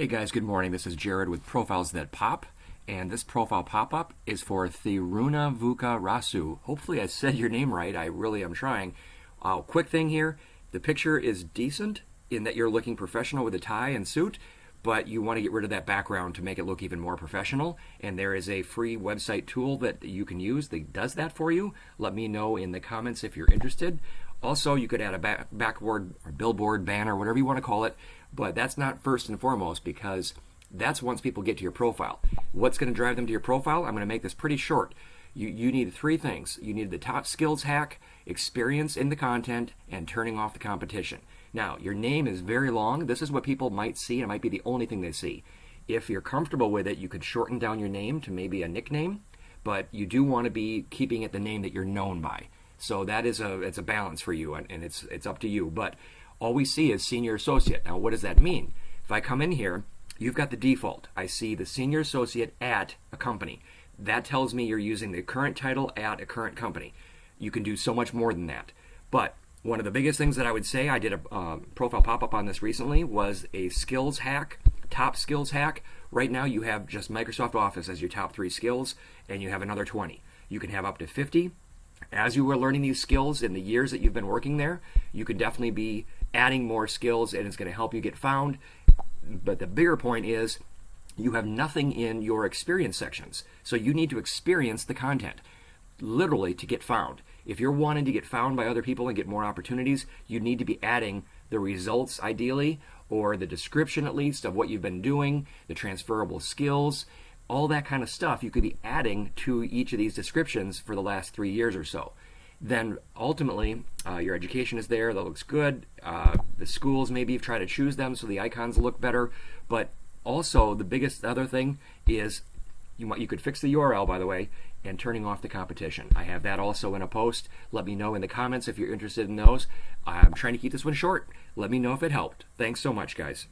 Hey guys, good morning. This is Jared with ProfilesThatPOP, and this profile pop-up is for Thiruna Vuka Rasu. Hopefully I said your name right. I really am trying. Quick thing here, the picture is decent in that you're looking professional with a tie and suit, but you want to get rid of that background to make it look even more professional, and there is a free website tool that you can use that does that for you. Let me know in the comments if you're interested. Also, you could add a backboard or billboard, banner, whatever you want to call it, but that's not first and foremost because that's once people get to your profile. What's going to drive them to your profile? I'm going to make this pretty short. You need three things. You need the top skills hack, experience in the content, and turning off the competition. Now, your name is very long. This is what people might see. It might be the only thing they see. If you're comfortable with it, you could shorten down your name to maybe a nickname, but you do want to be keeping it the name that you're known by. So that is it's a balance for you, and it's up to you. But all we see is senior associate. Now, what does that mean? If I come in here, you've got the default. I see the senior associate at a company. That tells me you're using the current title at a current company. You can do so much more than that. But one of the biggest things that I would say, I did a profile pop-up on this recently, was a skills hack, top skills hack. Right now you have just Microsoft Office as your top 3 skills, and you have another 20. You can have up to 50. As you are learning these skills in the years that you've been working there, you could definitely be adding more skills, and it's going to help you get found. But the bigger point is you have nothing in your experience sections. So you need to experience the content, literally, to get found. If you're wanting to get found by other people and get more opportunities, you need to be adding the results ideally, or the description at least of what you've been doing, the transferable skills, all that kind of stuff you could be adding to each of these descriptions for the last 3 years or so. Then ultimately, your education is there, that looks good. The schools, maybe you've tried to choose them so the icons look better. But also, the biggest other thing is you could fix the URL, by the way, and turning off the competition. I have that also in a post. Let me know in the comments if you're interested in those. I'm trying to keep this one short. Let me know if it helped. Thanks so much, guys.